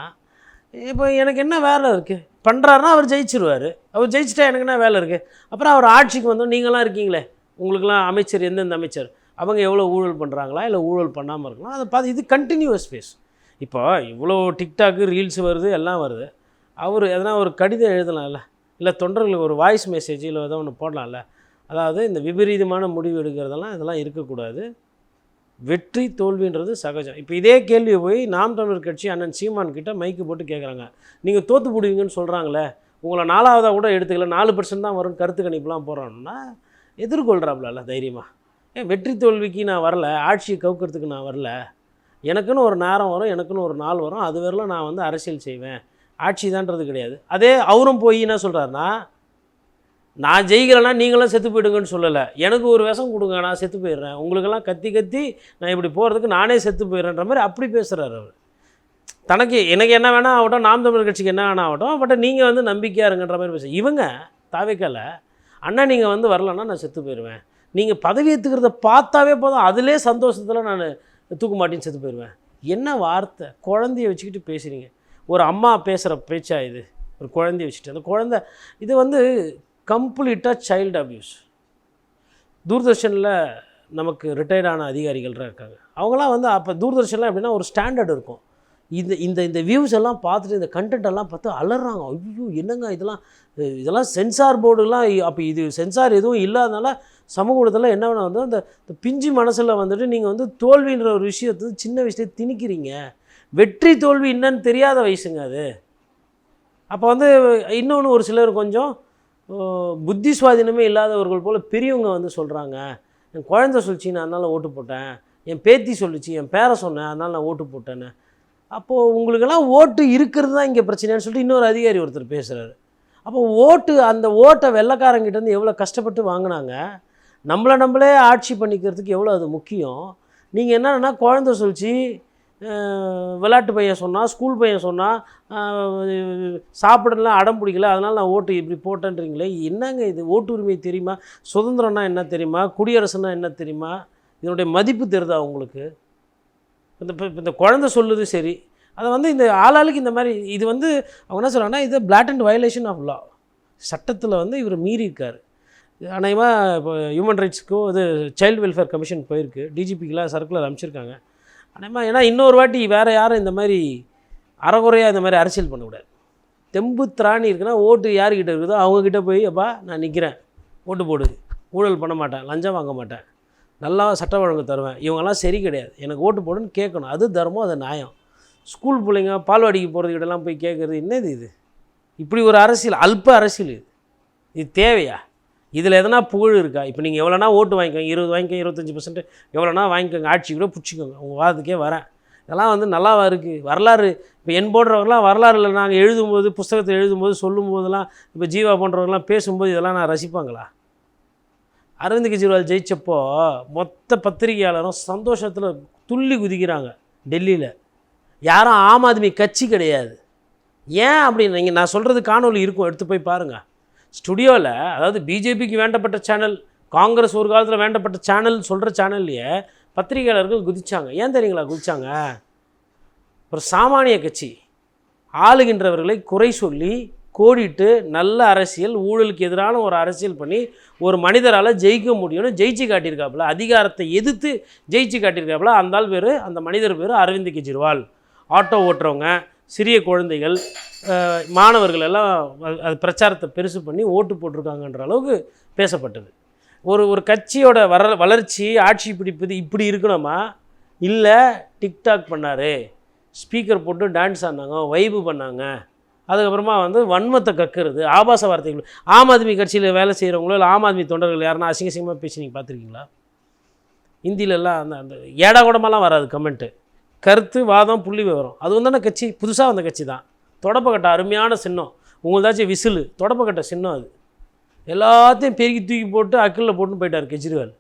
A: இப்போ எனக்கு என்ன வேலை இருக்குது? பண்ணுறாருன்னா அவர் ஜெயிச்சிருவார். அவர் ஜெயிச்சிட்டா எனக்கு என்ன வேலை இருக்குது? அப்புறம் அவர் ஆட்சிக்கு வந்தோம், நீங்களாம் இருக்கீங்களே, உங்களுக்கெல்லாம் அமைச்சர் எந்தெந்த அமைச்சர் அவங்க எவ்வளோ ஊழல் பண்ணுறாங்களா இல்லை ஊழல் பண்ணாமல் இருக்கலாம், அதை பார்த்து இது கண்டினியூவஸ் பேஸ். இப்போ இவ்வளோ டிக்டாக்கு ரீல்ஸ் வருது, எல்லாம் வருது. அவர் எதனா ஒரு கடிதம் எழுதலாம்ல, இல்லை தொண்டர்களுக்கு ஒரு வாய்ஸ் மெசேஜ் இல்லை ஏதோ ஒன்று போடலாம்ல. அதாவது இந்த விபரீதமான முடிவு எடுக்கிறதெல்லாம் இதெல்லாம் இருக்கக்கூடாது. வெற்றி தோல்வின்றது சகஜம். இப்போ இதே கேள்வியை போய் நாம் தமிழர் கட்சி அண்ணன் சீமான் கிட்ட மைக்கு போட்டு கேட்குறாங்க, நீங்கள் தோற்று போடுவீங்கன்னு சொல்கிறாங்களே, உங்களை 4ஆவதாக கூட எடுத்துக்கல, 4% தான் வரும் கருத்து கணிப்புலாம் போகிறான்னா எதிர்கொள்கிறாப்புல தைரியமாக. வெற்றி தோல்விக்கு நான் வரல, ஆட்சியை கவுக்கிறதுக்கு நான் வரல, எனக்குன்னு ஒரு நேரம் வரும், எனக்குன்னு ஒரு நாள் வரும், அது வரலாம் நான் வந்து அரசியல் செய்வேன், ஆட்சி தான்றது கிடையாது. அதே அவரும் போய் என்ன சொல்கிறாருன்னா, நான் ஜெயிக்கிறேன்னா நீங்களும் செத்து போயிடுங்கன்னு சொல்லலை, எனக்கு ஒரு விஷம் கொடுங்க நான் செத்து போயிடுறேன், உங்களுக்கெல்லாம் கத்தி கத்தி நான் இப்படி போகிறதுக்கு நானே செத்து போயிடுறேன்ற மாதிரி அப்படி பேசுகிறார் அவர். தனக்கு எனக்கு என்ன வேணால் ஆகட்டும், நாம் தமிழர் கட்சிக்கு என்ன வேணால் ஆகட்டும், பட் நீங்கள் வந்து நம்பிக்கையாக இருங்கன்ற மாதிரி பேச. இவங்க தாவேக்கால அண்ணா நீங்கள் வந்து வரலன்னா நான் செத்து போயிடுவேன், நீங்கள் பதவி ஏற்றுக்கிறத பார்த்தாவே போதும் அதிலே சந்தோஷத்தில் நான் தூக்க மாட்டேன்னு செத்து போயிடுவேன். என்ன வார்த்தை, குழந்தைய வச்சுக்கிட்டு பேசுகிறீங்க. ஒரு அம்மா பேசுகிற பேச்சா இது? ஒரு குழந்தைய வச்சுட்டு, அந்த குழந்தை இது வந்து கம்ப்ளீட்டாக சைல்டு அப்யூஸ். தூர்தர்ஷனில் நமக்கு ரிட்டையர்டான அதிகாரிகள்லாம் இருக்காங்க, அவங்களாம் வந்து அப்போ தூர்தர்ஷன்லாம் எப்படின்னா ஒரு ஸ்டாண்டர்ட் இருக்கும். இந்த வியூஸ் எல்லாம் பார்த்துட்டு இந்த கண்டென்ட் எல்லாம் பார்த்து அலறாங்க, ஐயோ என்னங்க இதெல்லாம் சென்சார் போர்டுலாம். அப்போ இது சென்சார் எதுவும் இல்லாதனால சமூக ஊடகத்தில் என்ன வேணால் வந்து அந்த பிஞ்சு மனசில் வந்துட்டு நீங்கள் வந்து தோல்வின்ற ஒரு விஷயத்தை சின்ன விஷயத்தை திணிக்கிறீங்க. வெற்றி தோல்வி என்னன்னு தெரியாத வயசுங்க அது. அப்போ வந்து இன்னொன்று ஒரு சிலர் கொஞ்சம் புத்தி சுவாதீனமே இல்லாதவர்கள் போல் பெரியவங்க வந்து சொல்கிறாங்க, என் குழந்தை சொல்லிச்சு நான் அதனால் ஓட்டு போட்டேன், என் பேத்தி சொல்லிச்சு என் பேரை சொன்னேன் அதனால் நான் ஓட்டு போட்டேன்னு. அப்போது உங்களுக்கெல்லாம் ஓட்டு இருக்கிறது தான் இங்கே பிரச்சனைன்னு சொல்லிட்டு இன்னொரு அதிகாரி ஒருத்தர் பேசுகிறாரு. அப்போ அந்த ஓட்டை வெள்ளைக்காரங்கிட்டேருந்து எவ்வளோ கஷ்டப்பட்டு வாங்கினாங்க, நம்மளே ஆட்சி பண்ணிக்கிறதுக்கு எவ்வளோ அது முக்கியம். நீங்கள் என்னன்னா குழந்தை சொல்லிச்சு, விளையாட்டு பையன் சொன்னால், ஸ்கூல் பையன் சொன்னால், சாப்பிடலாம் அடம் பிடிக்கல அதனால் நான் ஓட்டு இப்படி போட்டேன்றீங்களே, என்னங்க இது? ஓட்டு உரிமை தெரியுமா? சுதந்திரம்னா என்ன தெரியுமா? குடியரசுனா என்ன தெரியுமா? இதனுடைய மதிப்பு தெரியுதா உங்களுக்கு? இந்த குழந்தை சொல்லுது சரி, அதை வந்து இந்த ஆளாளுக்கு இந்த மாதிரி இது வந்து அவங்க என்ன சொல்கிறாங்கன்னா, இது பிளாட்டன்ட் வயலேஷன் ஆஃப் லா, சட்டத்தில் வந்து இவர் மீறி இருக்கார். அநேகமாக இப்போ ஹியூமன் ரைட்ஸுக்கும் இது சைல்டு வெல்ஃபேர் கமிஷன் போயிருக்கு, டிஜிபிக்கெலாம் சர்க்குலர் அனுப்பிச்சிருக்காங்க. அநேகமாக ஏன்னா இன்னொரு வாட்டி வேறு யாரும் இந்த மாதிரி அறகுறையாக இந்த மாதிரி அரசியல் பண்ணக்கூடாது. தெம்பு திராணி இருக்குன்னா ஓட்டு யார்கிட்ட இருக்குதோ அவங்கக்கிட்ட போய் அப்பா நான் நிற்கிறேன், ஓட்டு போடு, ஊழல் பண்ண மாட்டேன், லஞ்சம் வாங்க மாட்டேன், நல்லா சட்டம் ஒழுங்கு தருவேன், இவங்கெல்லாம் சரி கிடையாது, எனக்கு ஓட்டு போடுன்னு கேட்கணும். அது தர்மம், அது நியாயம். ஸ்கூல் பிள்ளைங்க பால்வாடிக்கு போகிறதுக்கிட்டலாம் போய் கேட்குறது என்னது இது? இப்படி ஒரு அரசியல், அல்ப அரசியல் இது. இது தேவையா? இதில் எதனா புகழ் இருக்கா? இப்போ நீங்கள் எவ்வளோனா ஓட்டு வாங்கிக்கோங்க, 20 வாங்கிக்கோங்க, 25% எவ்வளோனா வாங்கிக்கோங்க, ஆட்சி கூட பிடிச்சிக்கோங்க, உங்கள் வாதத்துக்கே வரேன். இதெல்லாம் வந்து நல்லாவா இருக்குது? வரலாறு இப்போ என் போன்றவர்களாம் வரலாறுல நாங்கள் எழுதும்போது, புஸ்தகத்தை எழுதும்போது, சொல்லும்போதெல்லாம், இப்போ ஜீவா போன்றவர்கள்லாம் பேசும்போது இதெல்லாம் நான் ரசிப்பாங்களா? அரவிந்த் கெஜ்ரிவால் ஜெயிச்சப்போ மொத்த பத்திரிகையாளரும் சந்தோஷத்தில் துள்ளி குதிக்கிறாங்க டெல்லியில். யாரும் ஆம் ஆத்மி கட்சி கிடையாது. ஏன் அப்படின்னு நீங்கள் நான் சொல்கிறது காணொலி இருக்கும், எடுத்து போய் பாருங்கள். ஸ்டுடியோவில், அதாவது பிஜேபிக்கு வேண்டப்பட்ட சேனல், காங்கிரஸ் ஒரு காலத்தில் வேண்டப்பட்ட சேனல் சொல்கிற சேனல்லையே பத்திரிகையாளர்கள் குதிச்சாங்க. ஏன் தெரியுங்களா குதிச்சாங்க? ஒரு சாமானிய கட்சி ஆளுகின்றவர்களை குறை சொல்லி கோடிட்டு நல்ல அரசியல், ஊழலுக்கு எதிரான ஒரு அரசியல் பண்ணி ஒரு மனிதரால் ஜெயிக்க முடியும்னு ஜெயிச்சு காட்டியிருக்காப்புல, அதிகாரத்தை எதிர்த்து ஜெயிச்சு காட்டியிருக்காப்புல. அந்த ஆள் பேர், அந்த மனிதர் பேர் அரவிந்த் கெஜ்ரிவால். ஆட்டோ ஓட்டுறவங்க, சிறிய குழந்தைகள், மாணவர்கள் எல்லாம் அது பிரச்சாரத்தை பெருசு பண்ணி ஓட்டு போட்டிருக்காங்கன்ற அளவுக்கு பேசப்பட்டது. ஒரு கட்சியோட வளர்ச்சி, ஆட்சி பிடிப்பது இப்படி இருக்கணுமா? இல்லை, டிக்டாக் பண்ணார், ஸ்பீக்கர் போட்டு டான்ஸ் ஆடினாங்க, வைபு பண்ணாங்க, அதுக்கப்புறமா வந்து வன்மத்தை கக்குறது, ஆபாச வார்த்தைகள். ஆம் ஆத்மி கட்சியில் வேலை செய்கிறவங்களோ இல்லை ஆம் ஆத்மி தொண்டர்கள் யாருன்னா அசிங்கமாக பேசி நீங்கள் பார்த்துருக்கீங்களா? இந்தியிலலாம் அந்த அந்த ஏடா கூடமெல்லாம் வராது கமெண்ட்டு. கருத்து, வாதம், புள்ளி விவரம். அது வந்து கட்சி புதுசாக வந்த கட்சி தான். தொடப்பக்கட்ட அருமையான சின்னம், உங்களுதாச்சும் விசிலு, தொடப்பக்கட்ட சின்னம். அது எல்லாத்தையும் பெருக்கி தூக்கி போட்டு அக்கிளில் போட்டுன்னு போயிட்டார் கெஜ்ரிவால்.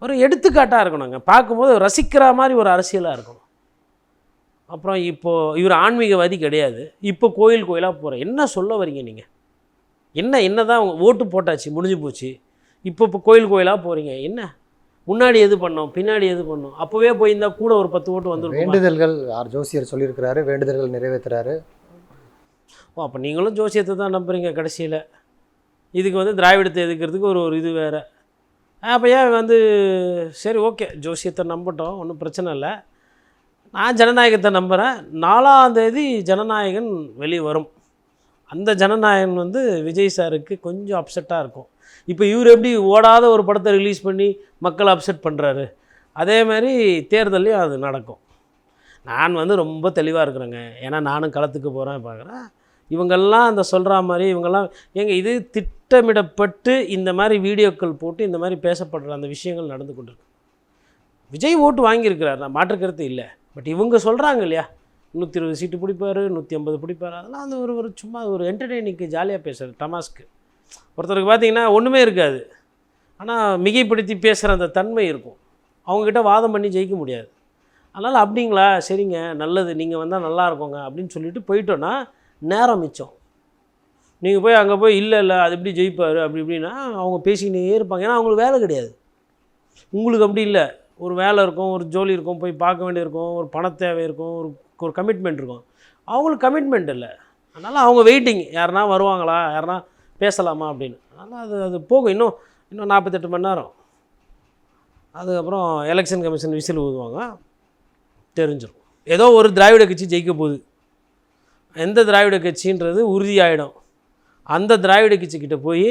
A: ஒரு எடுத்துக்காட்டாக இருக்கணுங்க, பார்க்கும்போது ரசிக்கிற மாதிரி ஒரு அரசியலாக இருக்கணும். அப்புறம் இப்போது இவர் ஆன்மீகவாதி கிடையாது, இப்போ கோயிலாக போகிறேன். என்ன சொல்ல வரீங்க நீங்கள்? என்ன தான் ஓட்டு போட்டாச்சு, முடிஞ்சு போச்சு, இப்போ கோயிலாக போகிறீங்க. என்ன முன்னாடி எது பண்ணோம், பின்னாடி எது பண்ணோம்? அப்போவே போயிருந்தால் கூட ஒரு 10 ஓட்டு வந்துருக்கும்.
B: வேண்டுதல்கள் ஜோசியர் சொல்லியிருக்கிறாரு, வேண்டுதல்கள் நிறைவேற்றுறாரு.
A: ஓ, அப்போ நீங்களும் ஜோசியத்தை தான் நம்புறீங்க கடைசியில். இதுக்கு வந்து திராவிடத்தை எதுக்கிறதுக்கு ஒரு இது வேறு. அப்போ ஏன் வந்து சரி ஓகே, ஜோசியத்தை நம்பட்டோம், ஒன்றும் பிரச்சனை இல்லை. நான் ஜனநாயகத்தை நம்புகிறேன். 4ஆம் தேதி ஜனநாயகன் வெளியே வரும். அந்த ஜனநாயகன் வந்து விஜய் சாருக்கு கொஞ்சம் அப்செட்டாக இருக்கும். இப்போ இவர் எப்படி ஓடாத ஒரு படத்தை ரிலீஸ் பண்ணி மக்களை அப்செட் பண்ணுறாரு, அதே மாதிரி தேர்தலையும் அது நடக்கும். நான் வந்து ரொம்ப தெளிவாக இருக்கிறேங்க, ஏன்னா நானும் களத்துக்கு போகிறேன், பார்க்குறேன். இவங்கெல்லாம் அந்த சொல்கிற மாதிரி இவங்கெல்லாம் இது திட்டமிடப்பட்டு இந்த மாதிரி வீடியோக்கள் போட்டு இந்த மாதிரி பேசப்படுற அந்த விஷயங்கள் நடந்து கொண்டிருக்கு. விஜய் ஓட்டு வாங்கியிருக்கிறார், நான் மாற்றுக்கிறது இல்லை. பட் இவங்க சொல்கிறாங்க இல்லையா, 120 சீட்டு பிடிப்பார், 150 பிடிப்பார், அதெல்லாம் அந்த ஒரு சும்மா ஒரு என்டர்டெய்னிங்க்கு ஜாலியாக பேசுகிறது, தமாஸ்க்கு. ஒருத்தருக்கு பார்த்திங்கன்னா ஒன்றுமே இருக்காது, ஆனால் மிகைப்படுத்தி பேசுகிற அந்த தன்மை இருக்கும். அவங்கக்கிட்ட வாதம் பண்ணி ஜெயிக்க முடியாது. அதனால் அப்படிங்களா, சரிங்க, நல்லது, நீங்கள் வந்தால் நல்லா இருக்கோங்க அப்படின்னு சொல்லிட்டு போயிட்டோன்னா நேரம் மிச்சம். நீங்கள் போய் அங்கே போய் இல்லை அது எப்படி ஜெயிப்பார் அப்படி இப்படின்னா அவங்க பேசிக்கிட்டே இருப்பாங்க. ஏன்னா அவங்களுக்கு வேலை கிடையாது. உங்களுக்கு அப்படி இல்லை, ஒரு வேலை இருக்கும், ஒரு ஜோலி இருக்கும், போய் பார்க்க வேண்டியிருக்கும், ஒரு பண தேவை இருக்கும், ஒரு கமிட்மெண்ட் இருக்கும். அவங்களுக்கு கமிட்மெண்ட் இல்லை. அதனால் அவங்க வெயிட்டிங், யாருனா வருவாங்களா, யாருனா பேசலாமா அப்படின்னு. அதனால் அது போகும், இன்னும் 48 மணி நேரம். அதுக்கப்புறம் எலெக்ஷன் கமிஷன் விசில் ஊதுவாங்க, தெரிஞ்சிடும். ஏதோ ஒரு திராவிட கட்சி ஜெயிக்க போகுது. எந்த திராவிட கட்சின்றது உறுதியாகிடும். அந்த திராவிட கட்சிக்கிட்ட போய்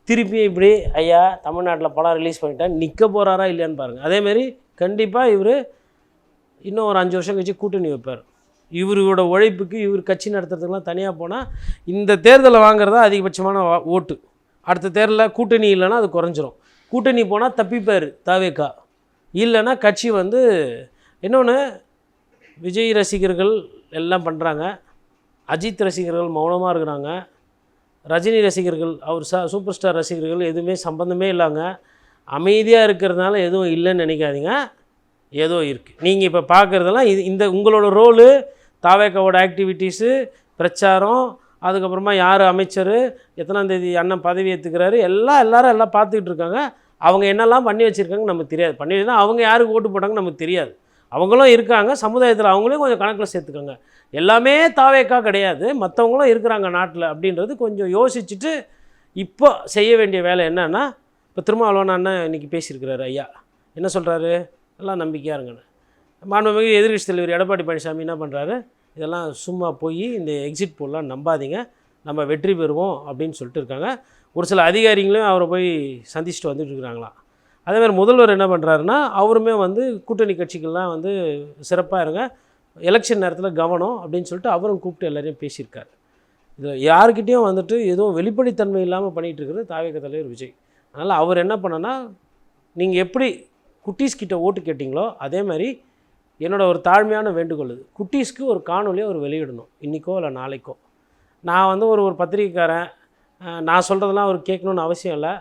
A: திருப்பி இப்படி ஐயா தமிழ்நாட்டில் படம் ரிலீஸ் பண்ணிட்டேன் நிற்க போகிறாரா இல்லையான்னு பாருங்கள். அதேமாரி கண்டிப்பாக இவர் இன்னும் ஒரு 5 வருஷம் கழிச்சு கூட்டணி வைப்பார். இவரோட உழைப்புக்கு, இவர் கட்சி நடத்துறதுக்கெலாம் தனியாக போனால் இந்த தேர்தலை வாங்குறதா அதிகபட்சமான ஓட்டு. அடுத்த தேர்தலில் கூட்டணி இல்லைன்னா அது குறைஞ்சிரும். கூட்டணி போனால் தப்பிப்பார் தாவேக்கா, இல்லைன்னா கட்சி வந்து. இன்னொன்று, விஜய் ரசிகர்கள் எல்லாம் பண்ணுறாங்க, அஜித் ரசிகர்கள் மௌனமாக இருக்கிறாங்க, ரஜினி ரசிகர்கள், அவர் சூப்பர் ஸ்டார் ரசிகர்கள் எதுவுமே சம்பந்தமே இல்லாங்க அமைதியாக இருக்கிறதுனால எதுவும் இல்லைன்னு நினைக்காதீங்க, ஏதோ இருக்குது. நீங்கள் இப்போ பார்க்குறதெல்லாம் இந்த உங்களோட ரோலு, தாவேக்காவோட ஆக்டிவிட்டீஸு, பிரச்சாரம், அதுக்கப்புறமா யார் அமைச்சர், எத்தனாம் தேதி அண்ணன் பதவி ஏற்றுக்கிறாரு, எல்லாரும் பார்த்துக்கிட்டு இருக்காங்க. அவங்க என்னெல்லாம் பண்ணி வச்சுருக்காங்க நமக்கு தெரியாது. பண்ணி வச்சுன்னா அவங்க யாருக்கு ஓட்டு போட்டாங்க நமக்கு தெரியாது. அவங்களும் இருக்காங்க சமுதாயத்தில், அவங்களே கொஞ்சம் கணக்கில் சேர்த்துக்கோங்க. எல்லாமே தாவேக்கா கிடையாது, மற்றவங்களும் இருக்கிறாங்க நாட்டில் அப்படின்றது கொஞ்சம் யோசிச்சுட்டு இப்போ செய்ய வேண்டிய வேலை என்னன்னா, இப்போ திருமாவளவன் அண்ணன் இன்றைக்கி பேசியிருக்கிறாரு. ஐயா என்ன சொல்கிறாரு, எல்லாம் நம்பிக்கையாக இருங்கன்னு. மாண்புமிகு எதிர்க்கட்சி தலைவர் எடப்பாடி பழனிசாமி என்ன பண்ணுறாரு, இதெல்லாம் சும்மா போய் இந்த எக்ஸிட் போல்லாம் நம்பாதீங்க, நம்ம வெற்றி பெறுவோம் அப்படின்னு சொல்லிட்டு இருக்காங்க. ஒரு சில அதிகாரிகளையும் அவரை போய் சந்திச்சுட்டு வந்துட்டு இருக்கிறாங்களாம். அதேமாதிரி முதல்வர் என்ன பண்ணுறாருன்னா அவருமே வந்து கூட்டணி கட்சிகள்லாம் வந்து சிறப்பாக இருங்க, எலெக்ஷன் நேரத்தில் கவனம் அப்படின்னு சொல்லிட்டு அவரும் கூப்பிட்டு எல்லாரையும் பேசியிருக்காரு. இதில் யாருக்கிட்டேயும் வந்துட்டு எதுவும் வெளிப்படைத்தன்மை இல்லாமல் பண்ணிகிட்டு இருக்கிறது தாவேக தலைவர் விஜய். அதனால் அவர் என்ன பண்ணனா, நீங்கள் எப்படி குட்டீஸ்கிட்ட ஓட்டு கேட்டிங்களோ அதே மாதிரி என்னோடய ஒரு தாழ்மையான வேண்டுகோள் இது, குட்டீஸ்க்கு ஒரு காணொலியை அவர் வெளியிடணும், இன்றைக்கோ இல்லை நாளைக்கோ. நான் வந்து ஒரு பத்திரிக்கைக்காரன், நான் சொல்கிறதெல்லாம் அவர் கேட்கணுன்னு அவசியம் இல்லை.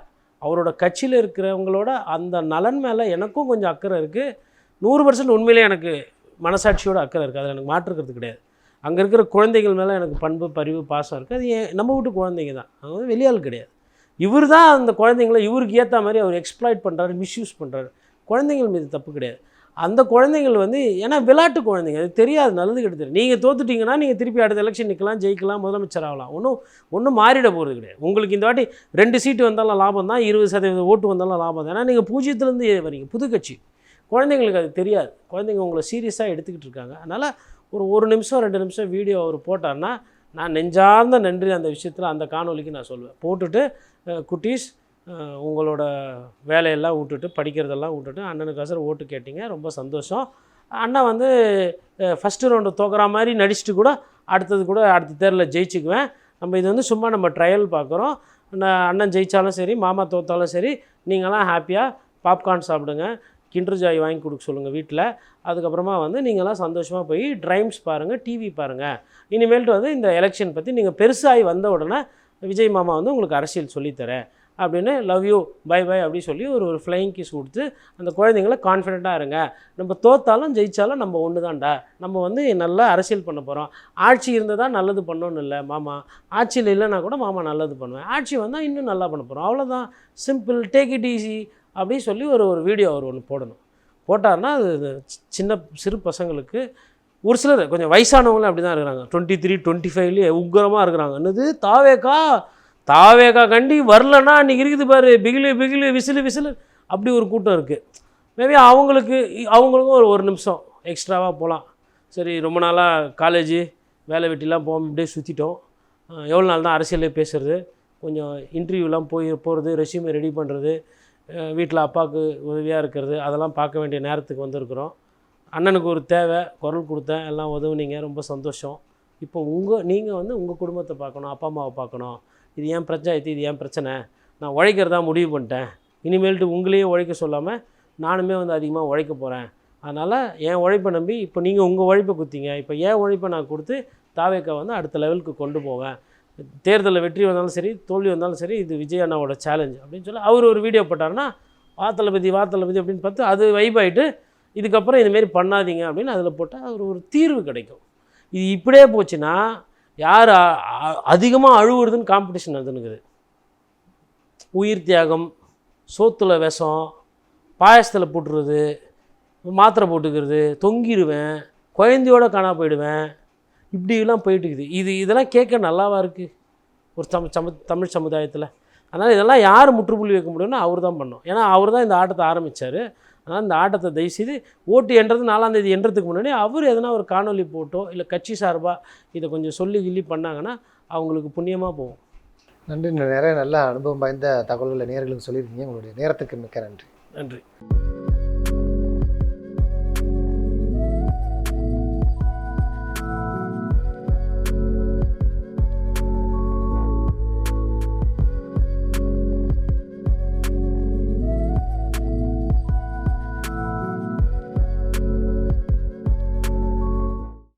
A: அவரோட கட்சியில் இருக்கிறவங்களோட அந்த நலன் மேலே எனக்கும் கொஞ்சம் அக்கறை இருக்குது. 100% உண்மையிலே எனக்கு மனசாட்சியோட அக்கறை இருக்குது, அதில் எனக்கு மாற்றுக்கிறது கிடையாது. அங்கே இருக்கிற குழந்தைகள் மேலே எனக்கு பண்பு, பரிவு, பாசம் இருக்குது. அது நம்ம வீட்டு குழந்தைங்க தான், அவங்க வந்து வெளியாள் கிடையாது. இவர் தான் அந்த குழந்தைங்கள இவருக்கு ஏற்ற மாதிரி அவர் எக்ஸ்ப்ளாய்ட் பண்ணுறாரு, மிஸ்யூஸ் பண்ணுறாரு. குழந்தைங்கள் மீது தப்பு கிடையாது. அந்த குழந்தைகள் வந்து ஏன்னா விளையாட்டு குழந்தைங்க, அது தெரியாது, நல்லது கெடுத்து. நீங்கள் தோத்துட்டிங்கன்னா நீங்கள் திருப்பி அடுத்த எலெக்ஷன் நிற்கலாம், ஜெயிக்கலாம், முதலமைச்சர் ஆகலாம். ஒன்றும் மாறிட போகிறது கிடையாது. உங்களுக்கு இந்த வாட்டி 2 சீட்டு வந்தாலும் லாபம் தான், 20% ஓட்டு வந்தாலும் லாபம் தான். ஏன்னா நீங்கள் பூஜ்ஜியத்துலேருந்து வரீங்க, புது கட்சி. குழந்தைங்களுக்கு அது தெரியாது. குழந்தைங்க உங்களை சீரியஸாக எடுத்துக்கிட்டு இருக்காங்க. அதனால் ஒரு நிமிஷம் 2 நிமிஷம் வீடியோ அவர் போட்டார்னா நான் நெஞ்சார்ந்த நன்றி அந்த விஷயத்தில், அந்த காணொலிக்கு நான் சொல்லுவேன். போட்டுட்டு குட்டீஸ் உங்களோட வேலையெல்லாம் விட்டுட்டு, படிக்கிறதெல்லாம் விட்டுட்டு அண்ணனுக்கோசரம் ஓட்டு கேட்டிங்க, ரொம்ப சந்தோஷம். அண்ணன் வந்து ஃபஸ்ட்டு ரவுண்டு தோக்குற மாதிரி நடிச்சுட்டு கூட அடுத்த தேர்தலில் ஜெயிச்சுக்குவேன். நம்ம இது வந்து சும்மா நம்ம ட்ரையல் பார்க்குறோம். அண்ணன் ஜெயித்தாலும் சரி, மாமா தோற்றாலும் சரி, நீங்களாம் ஹாப்பியாக பாப்கார்ன் சாப்பிடுங்க, கிண்டர் ஜாய் வாங்கி கொடுக்க சொல்லுங்கள் வீட்டில். அதுக்கப்புறமா வந்து நீங்களாம் சந்தோஷமாக போய் ட்ரைம்ஸ் பாருங்கள், டிவி பாருங்கள். இனிமேல்ட்டு வந்து இந்த எலெக்ஷன் பற்றி நீங்கள் பெருசாகி வந்த உடனே விஜய் மாமா வந்து உங்களுக்கு அரசியல் சொல்லித்தரேன் அப்படின்னு, லவ் யூ, பை பை அப்படி சொல்லி ஒரு ஃப்ளையிங் கிஸ் கொடுத்து அந்த குழந்தைங்கள கான்ஃபிடெண்ட்டாக இருங்க, நம்ம தோற்றாலும் ஜெயித்தாலும் நம்ம ஒன்று தான்டா, நம்ம வந்து நல்லா அரசியல் பண்ண போகிறோம். ஆட்சி இருந்தால் தான் நல்லது பண்ணணும்னு இல்லை மாமா, ஆட்சியில் இல்லைன்னா கூட மாமா நல்லது பண்ணுவேன், ஆட்சி வந்தால் இன்னும் நல்லா பண்ண போகிறோம், அவ்வளோதான், சிம்பிள், டேக் இட் ஈஸி அப்படி சொல்லி ஒரு வீடியோ அவர் ஒன்று போடணும். போட்டார்னா அது சின்ன சிறு பசங்களுக்கு, ஒரு சிலர் கொஞ்சம் வயசானவங்களும் அப்படி தான் இருக்கிறாங்க, 23, 25லேயே உக்கிரமாக இருக்கிறாங்க. என்னது தாவேக்கா கண்டி வரலன்னா அன்றைக்கி இருக்குது பாரு, பிகிலு விசிலு அப்படி ஒரு கூட்டம் இருக்குது. மேபி அவங்களுக்கும் ஒரு நிமிஷம் எக்ஸ்ட்ராவாக போகலாம். சரி, ரொம்ப நாளாக காலேஜு வேலை வெட்டிலாம் போகாமல் இப்படியே சுற்றிட்டோம், எவ்வளோ நாள் தான் அரசியலே பேசுகிறது, கொஞ்சம் இன்டர்வியூலாம் போகிறது, ரெஸ்யூமே ரெடி பண்ணுறது, வீட்டில் அப்பாவுக்கு உதவியாக இருக்கிறது, அதெல்லாம் பார்க்க வேண்டிய நேரத்துக்கு வந்திருக்கிறோம். அண்ணனுக்கு ஒரு தேவை, குரல் கொடுத்தேன், எல்லாம் உதவுனீங்க, ரொம்ப சந்தோஷம். இப்போ நீங்கள் வந்து உங்கள் குடும்பத்தை பார்க்கணும், அப்பா அம்மாவை பார்க்கணும். இது ஏன் பஞ்சாயத்து, இது ஏன் பிரச்சனை, நான் உழைக்கிறதா முடிவு பண்ணிட்டேன். இனிமேல்ட்டு உங்களையே உழைக்க சொல்லாமல் நானுமே வந்து அதிகமாக உழைக்க போகிறேன். அதனால் என் உழைப்பை நம்பி இப்போ நீங்கள் உங்கள் உழைப்பை கொடுத்தீங்க, இப்போ என் உழைப்பை நான் கொடுத்து தாவேக்கா வந்து அடுத்த லெவலுக்கு கொண்டு போவேன். தேர்தலில் வெற்றி வந்தாலும் சரி, தோல்வி வந்தாலும் சரி, இது விஜய் அண்ணாவோட சேலஞ்ச் அப்படின்னு சொல்லி அவர் ஒரு வீடியோ போட்டார்னா, வா தளபதி அப்படின்னு பார்த்து அது வைப் ஆகிட்டு, இதுக்கப்புறம் இதுமாரி பண்ணாதீங்க அப்படின்னு அதில் போட்டால் அவர் ஒரு தீர்வு கிடைக்கும். இது இப்படியே போச்சுன்னா யார் அதிகமாக அழுவுறதுன்னு காம்படிஷன் நடந்துனுக்குது. உயிர் தியாகம், சோத்துல விஷம், பாயசத்தில் போட்டுறது, மாத்திரை போட்டுக்கிறது, தொங்கிடுவேன், குழந்தையோடு காணா போயிடுவேன், இப்படிலாம் போயிட்டுருக்குது. இதெல்லாம் கேட்க நல்லாவா இருக்குது ஒரு தமிழ் சமுதாயத்தில்? அதனால் இதெல்லாம் யார் முற்றுப்புள்ளி வைக்க முடியும்னா அவர் தான் பண்ணோம். ஏன்னா அவர் தான் இந்த ஆட்டத்தை ஆரம்பித்தார். அதனால் இந்த ஆட்டத்தை தயவுசெய்து ஓட்டு என்றது 4ஆம் தேதி என்றதுக்கு முன்னாடி அவர் எதனா ஒரு காணொலி போட்டோ இல்லை கட்சி சார்பாக இதை கொஞ்சம் சொல்லி பண்ணாங்கன்னா அவங்களுக்கு புண்ணியமாக போகும்.
B: நன்றி. நிறைய நல்ல அனுபவம் வாய்ந்த தகவல்களை நேயர்களுக்கு சொல்லியிருக்கீங்க. உங்களுடைய நேரத்துக்கு மிக்க நன்றி.
A: நன்றி.